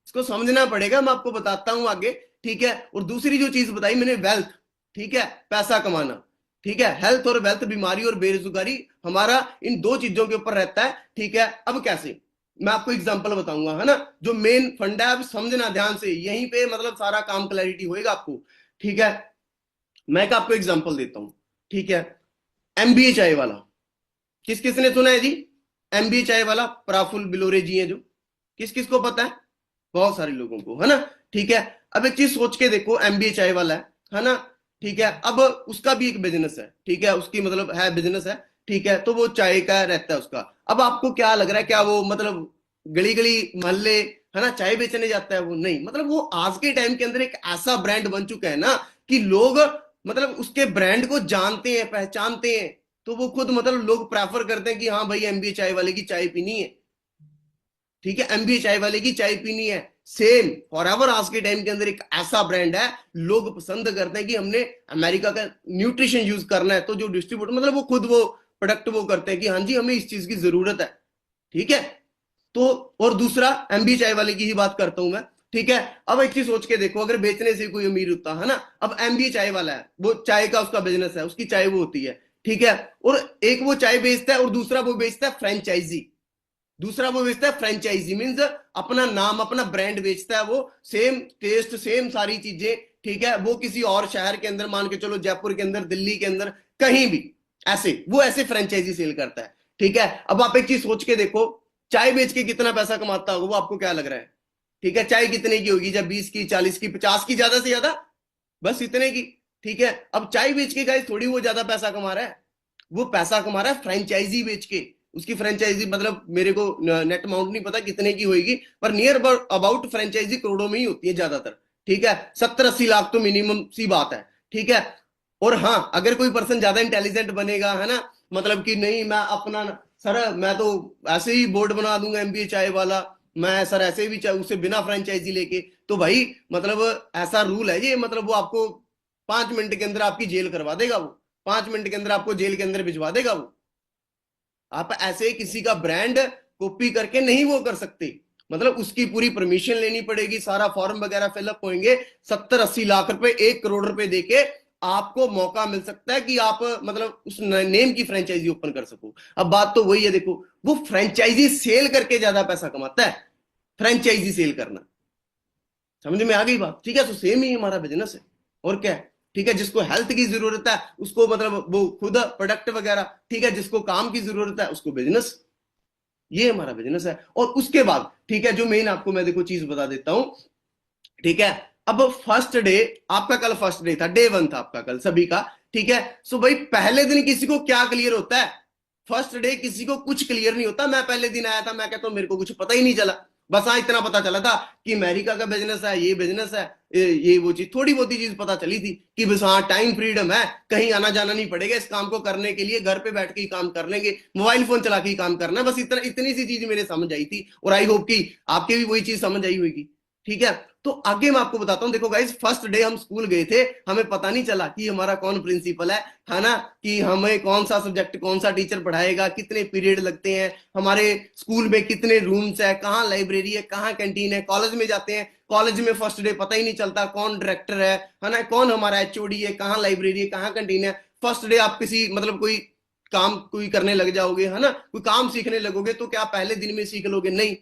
इसको समझना पड़ेगा। मैं आपको बताता हूं आगे, ठीक है। और दूसरी जो चीज बताई मैंने, वेल्थ, ठीक है, पैसा कमाना, ठीक है। हेल्थ और वेल्थ, बीमारी और बेरोजगारी, हमारा इन दो चीजों के ऊपर रहता है, ठीक है। अब कैसे, मैं आपको एग्जांपल बताऊंगा, है ना। जो मेन फंडा है, अब समझना ध्यान से, यहीं पे मतलब सारा काम क्लैरिटी होएगा आपको, ठीक है। मैं आपको एग्जांपल देता हूं, ठीक है। एमबीए चाय वाला, किस किसने सुना है जी? एमबीए चाय वाला प्रफुल्ल बिलोरे जी हैं जो, किस किस को पता है? बहुत सारे लोगों को, है ना, ठीक है। अब एक चीज सोच के देखो, एमबीए चाय वाला है ना, ठीक है। अब उसका भी एक बिजनेस है, ठीक है, उसकी मतलब है बिजनेस है, ठीक है। तो वो चाय का रहता है उसका। अब आपको क्या लग रहा है, क्या वो मतलब गली गली मोहल्ले, है ना, चाय बेचने जाता है? वो नहीं, मतलब वो आज के टाइम के अंदर एक ऐसा ब्रांड बन चुका है ना कि लोग मतलब उसके ब्रांड को जानते हैं, पहचानते हैं। तो वो खुद मतलब लोग प्रेफर करते हैं कि हाँ भाई एमबीए चाय वाले की चाय पीनी है, ठीक है, एमबीए चाय वाले की चाय पीनी है। सेम फॉरएवर आज के टाइम के अंदर एक ऐसा ब्रांड है, लोग पसंद करते हैं कि हमने अमेरिका का न्यूट्रिशन यूज करना है। तो जो डिस्ट्रीब्यूटर मतलब वो खुद वो प्रोडक्ट वो करते हैं कि हाँ जी हमें इस चीज की जरूरत है, ठीक है। तो और दूसरा एमबीए चाय वाले की ही बात करता हूं मैं, ठीक है। अब एक चीज सोच के देखो, अगर बेचने से कोई अमीर होता है ना, अब एमबीए चाय वाला है, वो चाय का उसका बिजनेस है, उसकी चाय वो होती है, ठीक है। और एक वो चाय बेचता है और दूसरा वो बेचता है फ्रेंचाइजी। दूसरा वो बेचता है फ्रेंचाइजी, मीन्स अपना नाम, अपना ब्रांड बेचता है वो, सेम टेस्ट, सेम सारी चीजें, ठीक है। वो किसी और शहर के अंदर, मान के चलो जयपुर के अंदर, दिल्ली के अंदर, कहीं भी ऐसे वो ऐसे फ्रेंचाइजी सेल करता है, ठीक है। अब आप एक चीज सोच के देखो, चाय बेच के कितना पैसा कमाता होगा वो, आपको क्या लग रहा है? ठीक है, चाय कितने की होगी? जब 20 की, 40 की, 50 की, ज्यादा से ज्यादा बस इतने की, ठीक है। अब चाय बेच के गाइस थोड़ी वो ज्यादा पैसा कमा रहा है, वो पैसा कमा रहा है फ्रेंचाइजी बेच के। उसकी फ्रेंचाइजी मतलब मेरे को नेट अमाउंट नहीं पता कितने की होगी, पर नियर अबाउट फ्रेंचाइजी करोड़ों में ही होती है ज्यादातर, ठीक है। 70-80 लाख तो मिनिमम सी बात है, ठीक है। और हाँ, अगर कोई पर्सन ज्यादा इंटेलिजेंट बनेगा, है ना, मतलब कि नहीं मैं अपना, सर मैं तो ऐसे ही बोर्ड बना दूंगा एमबीए चाय वाला, मैं सर ऐसे भी चाहे उससे बिना फ्रेंचाइजी लेके, तो भाई मतलब ऐसा रूल है ये, मतलब वो आपको 5 मिनट के अंदर आपकी जेल करवा देगा वो, 5 मिनट के अंदर आपको जेल के अंदर भिजवा देगा वो। आप ऐसे किसी का ब्रांड कॉपी करके नहीं वो कर सकते, मतलब उसकी पूरी परमिशन लेनी पड़ेगी, सारा फॉर्म वगैरह फिलअप होंगे, 70-80 लाख रुपए, 1 करोड़ रुपए देके आपको मौका मिल सकता है कि आप मतलब उस नेम की फ्रेंचाइजी ओपन कर सको। अब बात तो वही है, देखो वो फ्रेंचाइजी सेल करके ज्यादा पैसा कमाता है, फ्रेंचाइजी सेल करना, समझ में आ गई बात? ठीक है, तो सेम ही हमारा बिजनेस है, और क्या है, ठीक है। जिसको हेल्थ की जरूरत है उसको मतलब वो खुद प्रोडक्ट वगैरह, ठीक है। जिसको काम की जरूरत है उसको बिजनेस, ये हमारा बिजनेस है। और उसके बाद, ठीक है, जो मेन आपको मैं देखो चीज बता देता हूं, ठीक है। अब फर्स्ट डे आपका, कल फर्स्ट डे था, डे 1 था आपका कल सभी का, ठीक है। सो भाई पहले दिन किसी को क्या क्लियर होता है? फर्स्ट डे किसी को कुछ क्लियर नहीं होता। मैं पहले दिन आया था, मैं कहता हूं मेरे को कुछ पता ही नहीं चला, बस हाँ इतना पता चला था कि अमेरिका का बिजनेस है, ये बिजनेस है, ये वो चीज, थोड़ी बहुत ही चीज पता चली थी कि बस हाँ टाइम फ्रीडम है, कहीं आना जाना नहीं पड़ेगा इस काम को करने के लिए, घर पे बैठ के ही काम कर लेंगे, मोबाइल फोन चला के ही काम करना है, बस इतना, इतनी सी चीज मेरे समझ आई थी। और आई होप कि आपके भी वही चीज समझ आई होगी, ठीक है। तो आगे मैं आपको बताता हूं, देखो गाइस फर्स्ट डे हम स्कूल गए थे, हमें पता नहीं चला कि हमारा कौन प्रिंसिपल है ना, कि हमें कौन सा सब्जेक्ट, कौन सा टीचर पढ़ाएगा, कितने पीरियड लगते हैं, हमारे स्कूल में कितने रूम्स है, कहाँ लाइब्रेरी है, कहाँ कैंटीन है। कॉलेज में जाते हैं, कॉलेज में फर्स्ट डे पता ही नहीं चलता कौन डायरेक्टर है ना, कौन हमारा एचओडी है, कहाँ लाइब्रेरी है, कहाँ कैंटीन है। फर्स्ट डे आप किसी मतलब कोई काम कोई करने लग जाओगे, है ना, कोई काम सीखने लगोगे, तो क्या पहले दिन में सीख लोगे? नहीं,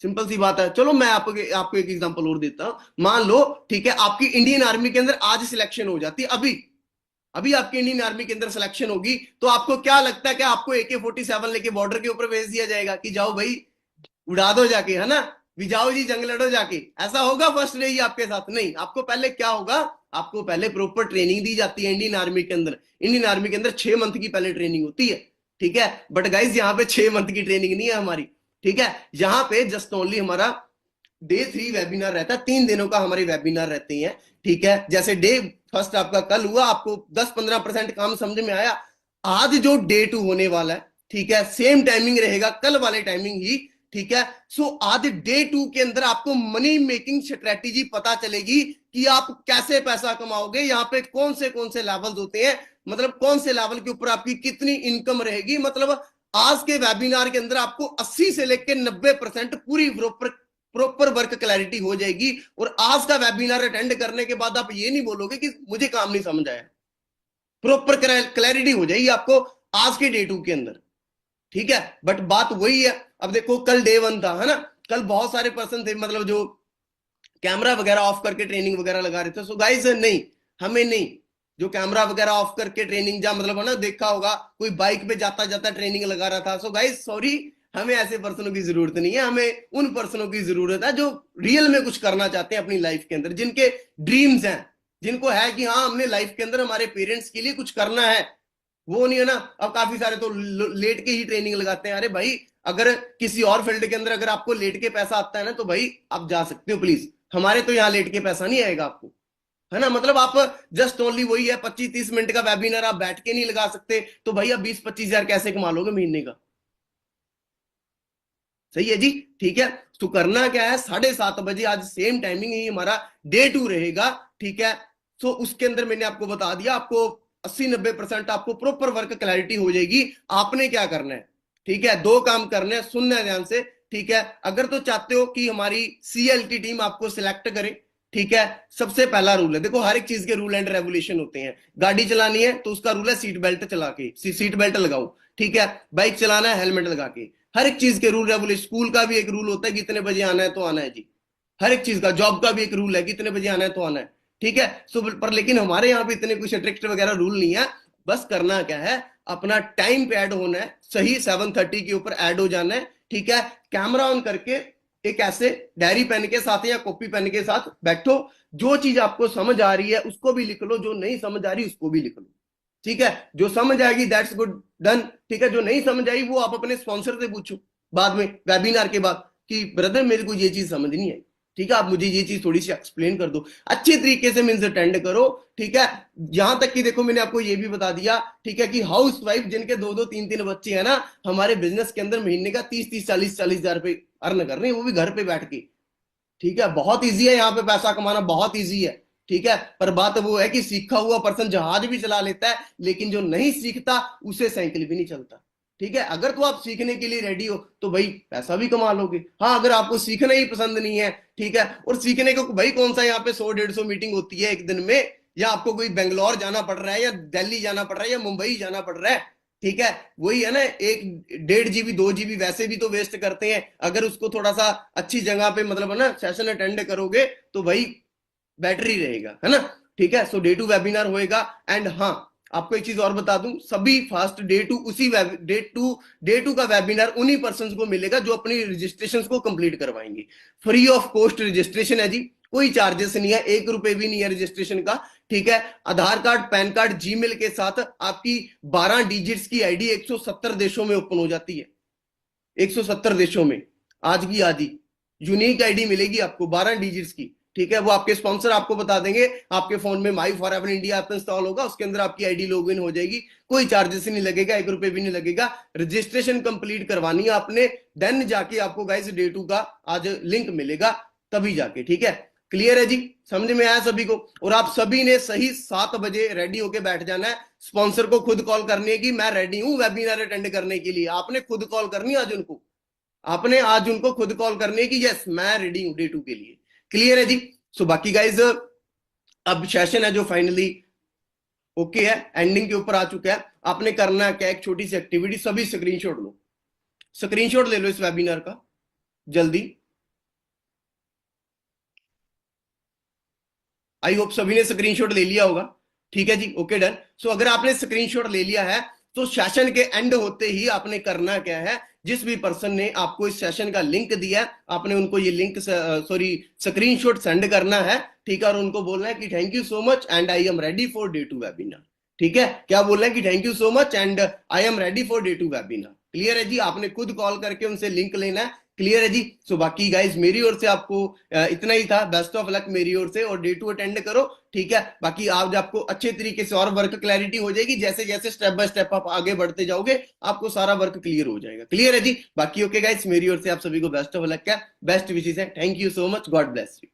सिंपल सी बात है। चलो मैं आपको एक एग्जांपल और देता हूं। मान लो, ठीक है, आपकी इंडियन आर्मी के अंदर आज सिलेक्शन हो जाती है, अभी अभी आपकी इंडियन आर्मी के अंदर सिलेक्शन होगी, तो आपको क्या लगता है कि आपको AK-47 लेके बॉर्डर के ऊपर भेज दिया जाएगा कि जाओ भाई उड़ा दो जाके, है ना, भी जाओ जी जंग लड़ो जाके? ऐसा होगा फर्स्ट डे ही आपके साथ? नहीं, आपको पहले क्या होगा, आपको पहले प्रॉपर ट्रेनिंग दी जाती है इंडियन आर्मी के अंदर। इंडियन आर्मी के अंदर 6 मंथ की पहले ट्रेनिंग होती है, ठीक है। बट गाइज यहाँ पे 6 मंथ की ट्रेनिंग नहीं है हमारी, ठीक है। यहाँ पे जस्ट ओनली हमारा डे 3 वेबिनार रहता है, 3 दिनों का हमारे वेबिनार रहते हैं, ठीक है। जैसे डे फर्स्ट आपका कल हुआ, आपको 10-15% काम समझ में आया। आज जो डे 2 होने वाला है, ठीक है, सेम टाइमिंग रहेगा, कल वाले टाइमिंग ही, ठीक है। सो आज डे 2 के अंदर आपको मनी मेकिंग स्ट्रेटेजी पता चलेगी कि आप कैसे पैसा कमाओगे, यहाँ पे कौन से लेवल्स होते हैं, मतलब कौन से लेवल के ऊपर आपकी कितनी इनकम रहेगी। मतलब आज के वेबिनार के अंदर आपको 80 से लेकर 90% पूरी प्रॉपर वर्क क्लैरिटी हो जाएगी। और आज का वेबिनार अटेंड करने के बाद आप ये नहीं बोलोगे कि मुझे काम नहीं समझ आया, प्रॉपर क्लैरिटी हो जाएगी आपको आज के डे 2 के अंदर, ठीक है। बट बात वही है, अब देखो कल डे 1 था, है ना, कल बहुत सारे पर्सन थे मतलब जो कैमरा वगैरह ऑफ करके ट्रेनिंग वगैरह लगा रहे थे। सो गाइस नहीं, हमें नहीं, जो कैमरा वगैरह ऑफ करके ट्रेनिंग जा मतलब है ना, देखा होगा कोई बाइक पे जाता जाता ट्रेनिंग लगा रहा था। सो गाइस सॉरी, हमें ऐसे पर्सनों की जरूरत नहीं है, हमें उन पर्सनों की जरूरत है जो रियल में कुछ करना चाहते हैं अपनी लाइफ के अंदर, जिनके ड्रीम्स हैं, जिनको है कि हाँ हमने लाइफ के अंदर हमारे पेरेंट्स के लिए कुछ करना है। वो नहीं है ना, अब काफी सारे तो लेट के ही ट्रेनिंग लगाते हैं। अरे भाई, अगर किसी और फील्ड के अंदर अगर आपको लेट के पैसा आता है ना, तो भाई आप जा सकते हो प्लीज, हमारे तो यहाँ लेट के पैसा नहीं आएगा आपको, है ना। मतलब आप जस्ट ओनली वही है, 25-30 मिनट का वेबिनार आप बैठ के नहीं लगा सकते, तो भाई आप 20-25 हजार कैसे कमा लोगे महीने का? सही है जी, ठीक है। तो करना क्या है, 7:30 बजे आज सेम टाइमिंग ही हमारा डे 2 रहेगा, ठीक है। सो उसके अंदर मैंने आपको बता दिया, आपको 80-90% आपको प्रॉपर वर्क क्लैरिटी हो जाएगी। आपने क्या करना है, ठीक है, 2 काम करने हैं, सुनना है ध्यान से, ठीक है। अगर तो चाहते हो कि हमारी CLT टीम आपको सिलेक्ट करे, ठीक है, सबसे पहला रूल है, देखो हर एक चीज के रूल एंड रेगुलेशन होते हैं। गाड़ी चलानी है तो उसका रूल है सीट बेल्ट चला के, सीट बेल्ट लगाओ, ठीक है। बाइक चलाना है हेलमेट लगा के, हर एक चीज के रूल रेगुलेशन। स्कूल का भी एक रूल होता है कि कितने बजे आना है तो आना है जी, हर एक चीज का। जॉब का भी एक रूल है कि कितने बजे आना है तो आना है, ठीक है। सो पर लेकिन हमारे यहाँ पे इतने कुछ स्ट्रिक्ट वगैरह रूल नहीं है। बस करना क्या है, अपना टाइम पे ऐड होना है, सही 7:30 के ऊपर ऐड हो जाना है, ठीक है। कैमरा ऑन करके एक ऐसे डायरी पेन के साथ या कॉपी पेन के साथ बैठो, जो चीज आपको समझ आ रही है उसको भी लिख लो, जो नहीं समझ आ रही उसको भी लिख लो, ठीक है। जो समझ आएगी दैट्स गुड डन, ठीक है। जो नहीं समझ आई वो आप अपने स्पॉन्सर से पूछो बाद में, वेबिनार के बाद, कि ब्रदर मेरे को ये चीज समझ नहीं आई, ठीक है, आप मुझे ये चीज थोड़ी सी एक्सप्लेन कर दो। अच्छे तरीके से मीन्स अटेंड करो, ठीक है। यहां तक कि देखो मैंने आपको ये भी बता दिया, ठीक है, कि हाउस वाइफ जिनके 2-2 3-3 बच्चे हैं ना, हमारे बिजनेस के अंदर महीने का 30-30 40-40 हजार रुपए अर्न कर रहे हैं, वो भी घर पे बैठ के, ठीक है। बहुत ईजी है यहाँ पे पैसा कमाना, बहुत ईजी है, ठीक है। पर बात वो है कि सीखा हुआ पर्सन जहाज भी चला लेता है, लेकिन जो नहीं सीखता उसे साइकिल भी नहीं चलता, ठीक है। अगर तो आप सीखने के लिए रेडी हो तो भाई पैसा भी कमा लोगे। हाँ, अगर आपको सीखना ही पसंद नहीं है, ठीक है, और सीखने को भाई कौन सा यहाँ पे 100-150 मीटिंग होती है एक दिन में, या आपको कोई बेंगलोर जाना पड़ रहा है या दिल्ली जाना पड़ रहा है या मुंबई जाना पड़ रहा है, ठीक है। वही है ना, 1-1.5 GB 2 GB वैसे भी तो वेस्ट करते हैं। अगर उसको थोड़ा सा अच्छी जगह पे मतलब है ना सेशन अटेंड करोगे तो भाई बेटर ही रहेगा, है ना, ठीक है। सो डे 2 वेबिनार होएगा। एंड हाँ, आपको एक चीज और बता दूं, सभी फास्ट डे 2 उसी डे 2 का वेबिनार उन्हीं पर्सन को मिलेगा जो अपनी रजिस्ट्रेशन को कंप्लीट करवाएंगे। फ्री ऑफ कॉस्ट रजिस्ट्रेशन है जी, कोई चार्जेस नहीं है, 1 रुपए भी नहीं है रजिस्ट्रेशन का, ठीक है। आधार कार्ड, पैन कार्ड, जीमेल के साथ आपकी 12 डिजिट्स की आईडी 170 देशों में ओपन हो जाती है, 170 देशों में आज की आज ही यूनिक आईडी मिलेगी आपको 12 डिजिट्स की, ठीक है। वो आपके स्पॉन्सर आपको बता देंगे, आपके फोन में माई फॉरएवर इंडिया ऐप इंस्टॉल होगा, उसके अंदर आपकी आईडी लॉगिन हो जाएगी, कोई चार्जेस नहीं लगेगा, 1 रुपए भी नहीं लगेगा। रजिस्ट्रेशन कंप्लीट करवानी है आपने, देन जाके आपको गाइस डे 2 का आज लिंक मिलेगा, तभी जाके, ठीक है। क्लियर है जी, समझ में आया सभी को? और आप सभी ने सही 7 बजे रेडी होके बैठ जाना है। स्पॉन्सर को खुद कॉल करनी है कि मैं रेडी हूं वेबिनार अटेंड करने के लिए, आपने खुद कॉल करनी है आज उनको, आपने आज उनको खुद कॉल करनी है कि यस मैं रेडी हूं डे 2 के लिए। क्लियर है जी? सो बाकी गाइज अब सेशन है जो फाइनली ओके है, एंडिंग के ऊपर आ चुका है। आपने करना क्या, एक छोटी सी एक्टिविटी, सभी स्क्रीनशॉट लो, स्क्रीनशॉट ले लो इस वेबिनार का जल्दी। आई होप सभी ने स्क्रीनशॉट ले लिया होगा। ठीक है जी, ओके डन। सो अगर आपने स्क्रीनशॉट ले लिया है तो सेशन के एंड होते ही आपने करना क्या है, जिस भी पर्सन ने आपको इस सेशन का लिंक दिया है आपने उनको ये लिंक स्क्रीनशॉट सेंड करना है, ठीक है, और उनको बोलना है कि thank you so much and I am ready for day 2 webinar. ठीक है, क्या बोलना है कि thank you so much and I am ready for day 2 webinar. Clear है जी, आपने खुद कॉल करके उनसे लिंक लेना है। क्लियर है जी। सो बाकी गाइस मेरी ओर से आपको इतना ही था, बेस्ट ऑफ लक मेरी ओर से, और डे 2 अटेंड करो। ठीक है, बाकी आज आपको अच्छे तरीके से और वर्क क्लैरिटी हो जाएगी, जैसे जैसे स्टेप बाय स्टेप आप आगे बढ़ते जाओगे आपको सारा वर्क क्लियर हो जाएगा। क्लियर है जी। बाकी ओके गाइस, मेरी ओर से आप सभी को बेस्ट ऑफ लक है, बेस्ट विशेस है। Thank you so much, God bless you.